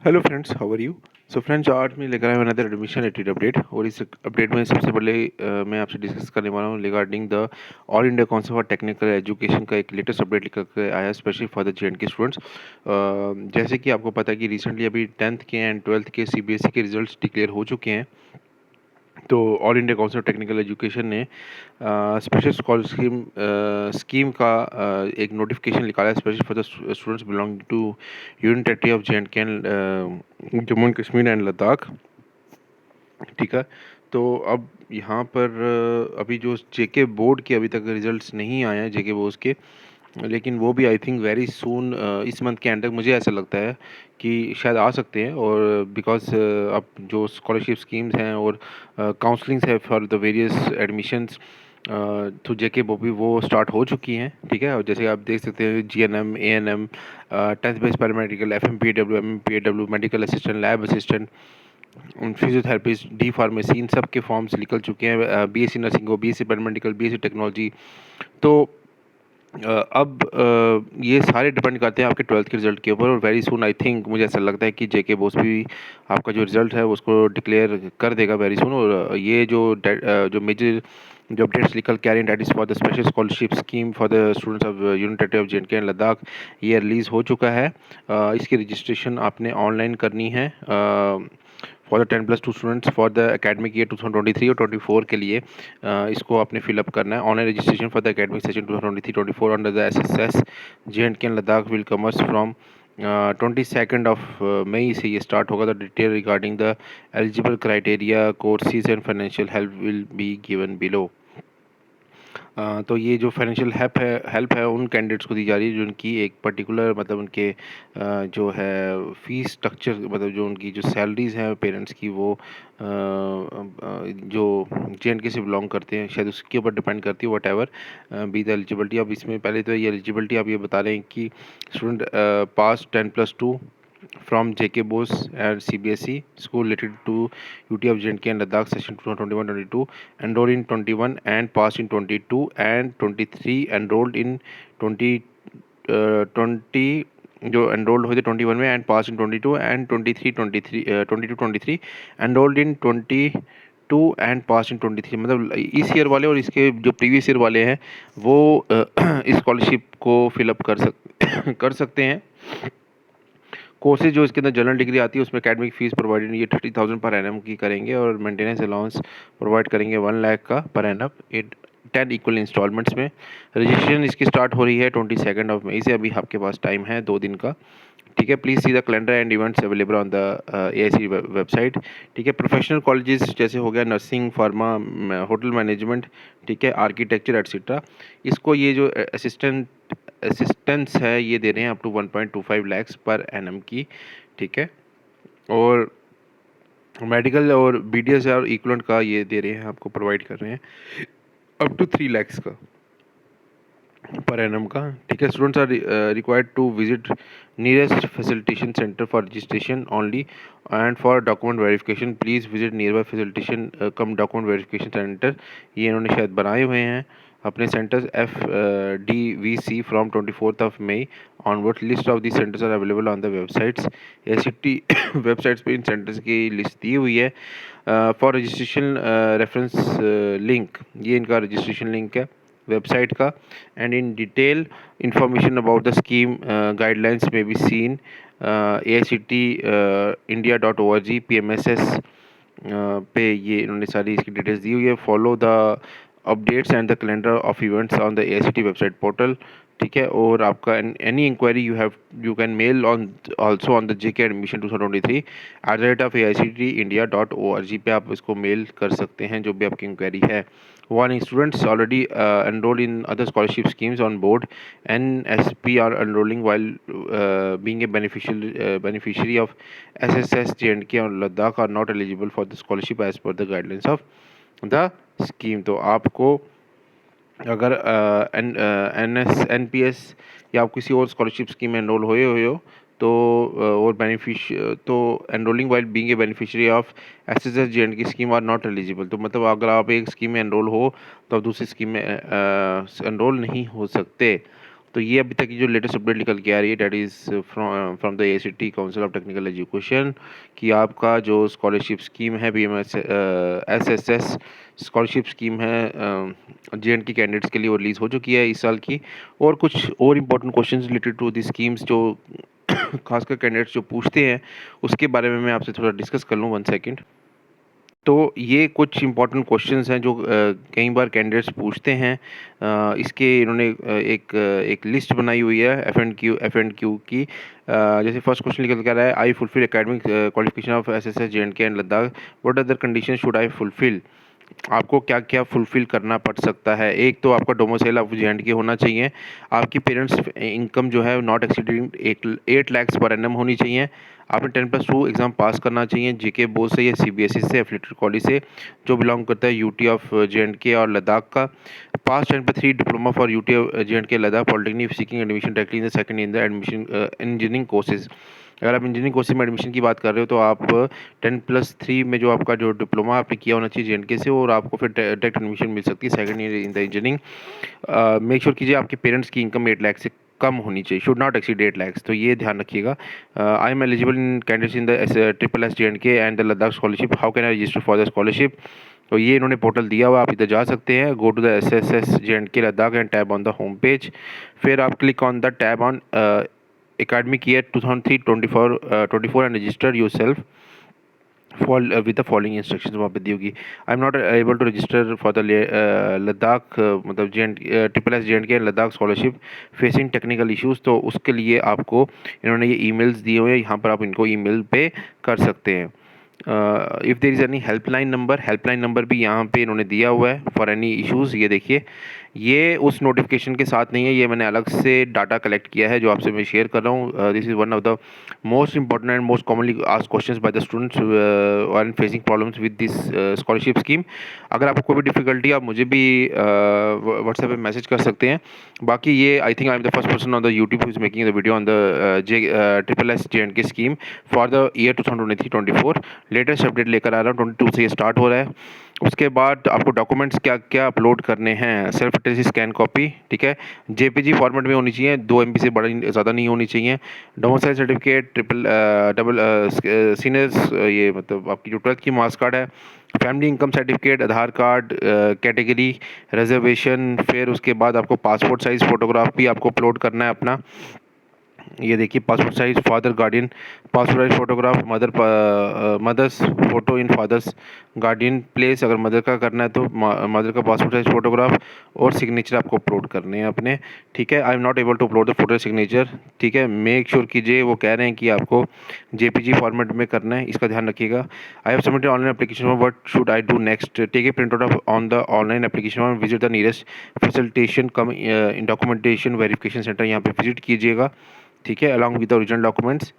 Hello friends, how are you. So friends, आज मैं लेकर आया हूं अनदर एडमिशन रेटेड अपडेट। और इस अपडेट में सबसे पहले मैं आपसे डिस्कस करने वाला हूं regarding the all India council for technical education का एक लेटेस्ट अपडेट लेकर के आया specially for the J and के स्टूडेंट्स। जैसे कि आपको पता है कि रिसेंटली अभी 10th के एंड 12th के सीबीएसई के रिजल्ट्स डिक्लेयर हो चुके हैं। तो all India council of technical education ने स्पेशल स्कॉलर स्कीम का एक नोटिफिकेशन निकाला है specially for the students belonging to union territory of J and K and Jammu and Kashmir and Ladakh. ठीक है। तो अब यहाँ पर अभी जो जेके बोर्ड के अभी तक रिजल्ट्स नहीं आए हैं जेके बोर्ड के, लेकिन वो भी आई थिंक वेरी सून इस मंथ के एंड तक मुझे ऐसा लगता है कि शायद आ सकते हैं। और बिकॉज अब जो स्कॉलरशिप स्कीम्स हैं और काउंसलिंग्स है for the various admissions through JK भी वो स्टार्ट हो चुकी हैं। ठीक है। और जैसे आप देख सकते हैं GNM, ANM, 10th base paramedical, FMPW, MPW, medical assistant, lab assistant, physiotherapist, D pharmacy, इन सब के फॉर्म्स निकल चुके हैं। बीएससी नर्सिंग हो, बीएससी पैरामेडिकल, बीएससी टेक्नोलॉजी। तो अब ये सारे डिपेंड करते हैं आपके 12th के रिजल्ट के ऊपर। और वेरी सून आई थिंक मुझे ऐसा लगता है कि जेके बोस भी आपका जो रिजल्ट है उसको डिक्लेयर कर देगा वेरी सून। और ये जो मेजर जो अपडेट्स निकल के आ रही हैं that is for the special scholarship scheme for the students of union territory of J and Ladakh, ये रिलीज़ हो चुका है। इसकी रजिस्ट्रेशन आपने ऑनलाइन करनी है for the 10+2 students for the academic year 2023 और 24 के लिए। इसको आपने फिलअप करना है। Online registration for the academic session 2023-24 under the SSS J and K Ladakh will commence from 22nd of May से ये स्टार्ट होगा। The detail regarding the eligible criteria, courses and financial help will be given below. तो ये जो financial help है उन candidates को दी जा रही है जो उनकी एक पर्टिकुलर मतलब उनके जो है फ़ीस स्ट्रक्चर, मतलब जो उनकी जो सैलरीज़ हैं पेरेंट्स की, वो जो जे से बिलोंग करते हैं शायद उसके ऊपर डिपेंड करती है। What ever be the eligibility. अब इसमें पहले तो ये एलिजिबिलिटी आप ये बता रहे हैं कि student pass 10+2 from JK Bose and CBSE school related to UT of J&K and Ladakh session 2021-22, enrolled in 21 and passed in 22 and 23, enrolled in 20 20 जो एनरोल्ड हुए थे 21 में and pass in 22 and 22-23 enrolled in 22 and pass in 23। मतलब इस year वाले और इसके जो प्रीवियस ईयर वाले हैं वो इस स्कॉलरशिप को फिलअप कर सकते हैं। कोर्सेज जो इसके अंदर जनरल डिग्री आती है उसमें एकेडमिक फीस प्रोवाइडेड ये 30,000 पर एनम की करेंगे और मेंटेनेंस अलाउंस प्रोवाइड करेंगे 1 लाख का पर एनम 10 इक्वल इंस्टॉलमेंट्स में। रजिस्ट्रेशन इसकी स्टार्ट हो रही है 22 ऑफ मई से। अभी आपके पास टाइम है 2 दिन का। ठीक है। Please see the calendar and events available on the AIC website. ठीक है। प्रोफेशनल कॉलेजेस जैसे हो गया नर्सिंग, फार्मा, होटल मैनेजमेंट, ठीक है, आर्किटेक्चर एट्सेट्रा, इसको ये जो असिस्टेंस है ये दे रहे हैं up to 1.25 lakh per annum की। ठीक है। और मेडिकल और बीडीएस और इक्वलेंट का ये दे रहे हैं, आपको प्रोवाइड कर रहे हैं अप टू 3 लाख का पर एनम का। ठीक है। Students are required to visit nearest facilitation centre for registration only and for document verification please visit near by facilitation cum document verification centre. ये इन्होंने शायद बनाए हुए हैं अपने centres FDVC from 24th of May onward. List of the centres are available on the websites. ACT websites पे इन centres की लिस्ट दी हुई है। फॉर रजिस्ट्रेशन रेफरेंस लिंक, ये इनका रजिस्ट्रेशन लिंक है वेबसाइट का। And in detail information about the scheme guidelines में बी सीन AICTIndia.org PMSS पे ये इन्होंने सारी इसकी डिटेल्स दी हुई है। Follow the updates and the calendar of events on the AICT website portal. ठीक है। और आपका any inquiry you can mail on also on the JK admission 2023 @AICTIndia.org पे आप इसको मेल कर सकते हैं जो भी आपकी इंक्वायरी है। Warning: students already enrolled in other scholarship schemes on board NSP are enrolling while being a beneficiary of SSS J&K और Ladakh are not eligible for the scholarship as per the guidelines of the scheme। तो आपको अगर NPS या आप किसी और scholarship scheme में enrol हुए हो तो और तो enrolling while being a beneficiary of SSS J&K की स्कीम आर नॉट एलिजिबल। तो मतलब अगर आप एक स्कीम में एनरोल हो तो आप दूसरी स्कीम में एनरोल नहीं हो सकते। तो ये अभी तक की जो लेटेस्ट अपडेट निकल के आ रही है, that is from the ACT council of technical education, कि आपका जो स्कॉलरशिप स्कीम है बीएमएस एसएसएस स्कॉलरशिप स्कीम है जेएंडके कैंडिडेट्स के लिए, वो रिलीज़ हो चुकी है इस साल की। और कुछ और important questions related to the schemes जो खासकर कैंडिडेट्स जो पूछते हैं, उसके बारे में मैं आपसे थोड़ा डिस्कस कर लूँ, 1 सेकंड। तो ये कुछ इम्पोर्टेंट क्वेश्चंस हैं जो कई बार कैंडिडेट्स पूछते हैं। इसके इन्होंने एक लिस्ट बनाई हुई है एफ एंड क्यू की। जैसे फर्स्ट क्वेश्चन निकल कर रहा है, I fulfil academic qualification of SSS J&K and Ladakh, what other condition should I fulfil. आपको क्या क्या फुलफिल करना पड़ सकता है। एक तो आपका डोमिसाइल ऑफ जेएंडके होना चाहिए, आपकी पेरेंट्स इनकम जो है not exceeding 8 lakh per annum होनी चाहिए, आपने 10+2 एग्ज़ाम पास करना चाहिए जेके बोर्ड से या सीबीएसई से एफिलेटेड कॉलेज से जो बिलोंग करता है यूटी ऑफ जेएंडके और लद्दाख का। पास 10+3 diploma for UT J&K Ladakh polytechnic seeking admission directly in the second in the admission engineering courses. अगर आप इंजीनियरिंग कोर्सेज में एडमिशन की बात कर रहे हो तो आप 10+3 में जो आपका जो डिप्लोमा आपने किया होना चाहिए जेएंडके से, और आपको फिर डायरेक्ट एडमिशन मिल सकती है second year in the engineering. Make sure कीजिए आपके पेरेंट्स की इनकम 8 लाख से कम होनी चाहिए, शुड नॉट एक्सीड 8 lakhs, तो ये ध्यान रखिएगा। आई am eligible in candidates in the triple S J and K and the Ladakh scholarship, how can I register for the scholarship. तो ये इन्होंने पोर्टल दिया हुआ, आप इधर जा सकते हैं, go to the SSS J and K Ladakh and tab on the home page. फिर आप click on the tab on academic year 2003-24 and register yourself with the following instructions वहाँ पे दी होगी। I am not able to register for the Ladakh मतलब triple S J and K and Ladakh scholarship facing technical issues, तो उसके लिए आपको इन्होंने ये ईमेल्स दिए हुए हैं, यहाँ पर आप इनको ईमेल पे कर सकते हैं। If there is any helpline number भी यहाँ पे इन्होंने दिया हुआ है फॉर एनी इश्यूज़। ये देखिए, ये उस नोटिफिकेशन के साथ नहीं है, ये मैंने अलग से डाटा कलेक्ट किया है जो आपसे मैं शेयर कर रहा हूँ। This is one of the most important and most commonly asked questions by the students are facing problems with this scholarship scheme. अगर आपको कोई भी डिफिकल्टी, आप मुझे भी व्हाट्सएप पे मैसेज कर सकते हैं। बाकी ये I think I am the first person on the YouTube who is making the video on the triple S J&K scheme for the year 2023-24। Latest update लेकर आ रहा हूँ, 22 से ये स्टार्ट हो रहा है। उसके बाद आपको डॉक्यूमेंट्स क्या क्या अपलोड करने हैं, सेल्फ अटेस्टेड स्कैन कॉपी, ठीक है, जेपीजी फॉर्मेट में होनी चाहिए, 2 MB से बड़ा ज़्यादा नहीं होनी चाहिए। डोमिसाइल सर्टिफिकेट, डबल सीनियर्स, ये मतलब आपकी जो 12th की मार्क्स कार्ड है, फैमिली इनकम सर्टिफिकेट, आधार कार्ड, कैटेगरी, रिजर्वेशन। फिर उसके बाद आपको पासपोर्ट साइज़ फ़ोटोग्राफ भी आपको अपलोड करना है अपना। ये देखिए, passport size father guardian, passport size photograph mother's photo in father's guardian place, अगर मदर का करना है तो मदर का पासपोर्ट साइज फोटोग्राफ और सिग्नेचर आपको अपलोड करने हैं अपने, ठीक है। I am not able to upload the photo signature, ठीक है, मेक श्योर कीजिए, वो कह रहे हैं कि आपको जेपीजी फॉर्मेट में करना है, इसका ध्यान रखिएगा। I have submitted online application form, what should I do next, take a print out of on the online application form, visit the nearest facilitation cum in documentation verification centre, यहाँ पे visit कीजिएगा, ठीक है, along with the original documents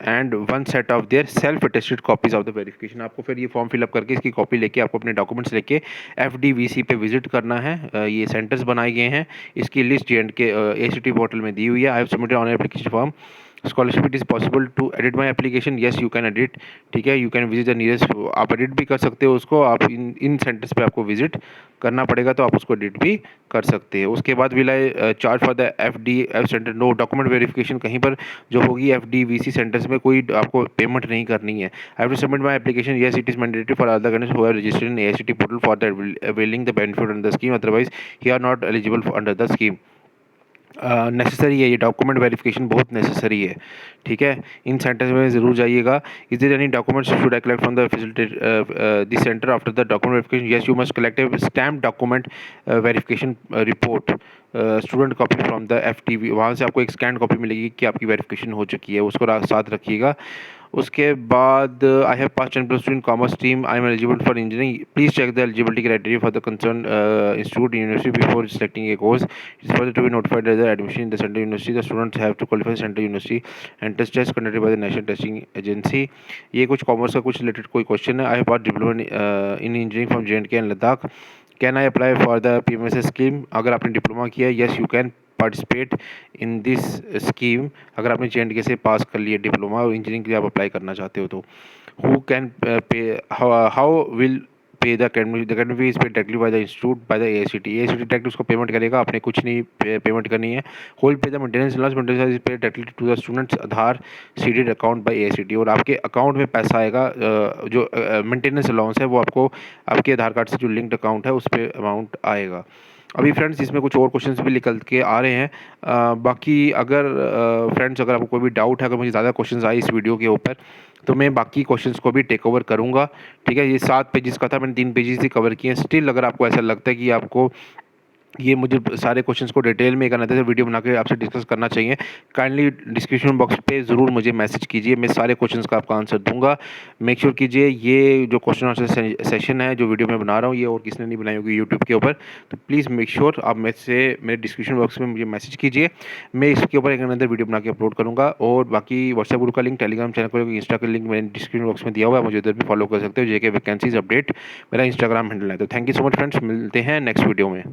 and one set of their self attested copies of the verification. आपको फिर ये form fill up करके इसकी कॉपी लेके आपको अपने डॉक्यूमेंट्स लेके एफडीवीसी पे विजिट करना है। ये सेंटर्स बनाए गए हैं, इसकी लिस्ट जेएंडके एसीटी पोर्टल में दी हुई है। I have submitted on application form, scholarship it is possible to edit my application, yes you can edit, ठीक है, you can visit the nearest, आप एडिट भी कर सकते हो उसको, आप इन सेंटर्स पे आपको विजिट करना पड़ेगा तो आप उसको एडिट भी कर सकते हैं। उसके बाद will I charge for the F centre, no document verification कहीं पर जो होगी एफडीवीसी सेंटर्स में कोई आपको पेमेंट नहीं करनी है। I have to submit my application, yes it is mandatory for other candidates who are registered in AICTE portal for the availing the benefit under the scheme, otherwise he are not eligible under the scheme. Necessary है, ये document verification बहुत necessary है, ठीक है, इन centres में ज़रूर जाइएगा। Is there any documents should I collect from the this centre after the document verification, yes you must collect a stamp document verification report student copy from the FTV, वहाँ से आपको एक स्कैन कॉपी मिलेगी कि आपकी verification हो चुकी है, उसको साथ रखिएगा। उसके बाद I have pass 10+2 in commerce stream, I am eligible for engineering, please check the eligibility criteria for the concern institute university before selecting a course, it's for to be notified as the admission in the central university, the students have to qualify central university and test conducted by the national testing agency. ये कुछ commerce का कुछ related कोई question है। I have pass diploma in engineering from J and K and Ladakh, can I apply for the PMSS scheme, अगर आपने diploma किया है, yes you can participate in this scheme, अगर आपने जेएंडके से पास कर लिया डिप्लोमा और इंजीनियरिंग के लिए आप अप्लाई करना चाहते हो तो। Who can pay, how will pay the academy fees pay directly by the institute by the AICT direct उसको पेमेंट करेगा, आपने कुछ नहीं पेमेंट करनी है। Who'll pay the maintenance loss maintenance pay directly to the students Aadhaar seeded account by AICT, और आपके account में पैसा आएगा, जो मेंटेनेंस अलाउंस है वो आपको आपके आधार कार्ड से जो लिंक्ड अकाउंट है उस पर अमाउंट आएगा। अभी फ्रेंड्स इसमें कुछ और क्वेश्चंस भी निकल के आ रहे हैं। बाकी अगर फ्रेंड्स अगर आपको कोई भी डाउट है, अगर मुझे ज़्यादा क्वेश्चंस आए इस वीडियो के ऊपर, तो मैं बाकी क्वेश्चंस को भी टेक ओवर करूँगा। ठीक है, ये 7 पेजेस का था, मैंने 3 पेजेस ही कवर किए हैं। स्टिल अगर आपको ऐसा लगता है कि आपको ये मुझे सारे क्वेश्चंस को डिटेल में एक अनदर वीडियो बना के आपसे डिस्कस करना चाहिए, काइंडली डिस्क्रिप्शन बॉक्स पे ज़रूर मुझे मैसेज कीजिए, मैं सारे क्वेश्चंस का आपका आंसर दूंगा। मेक श्योर कीजिए ये जो क्वेश्चन आंसर सेशन है जो वीडियो मैं बना रहा हूँ, ये और किसने नहीं बनाई होगी यूट्यूब के ऊपर, तो प्लीज़ मेक श्योर आप मेरे डिस्क्रिप्शन बॉक्स में मुझे मैसेज कीजिए, मैं इसके ऊपर एक अनदर वीडियो बना के अपलोड करूँगा। और बाकी व्हाट्सएप ग्रुप का लिंक, टेलीग्राम चैनल का इंस्टा का लिंक मैंने डिस्क्रिप्शन बॉक्स में दिया हुआ है, मुझे उधर भी फॉलो कर सकते हो। जेके वैकेंसीज अपडेट मेरा इंस्टाग्राम हैंडल है। तो thank you so much friends, मिलते हैं नेक्स्ट वीडियो में।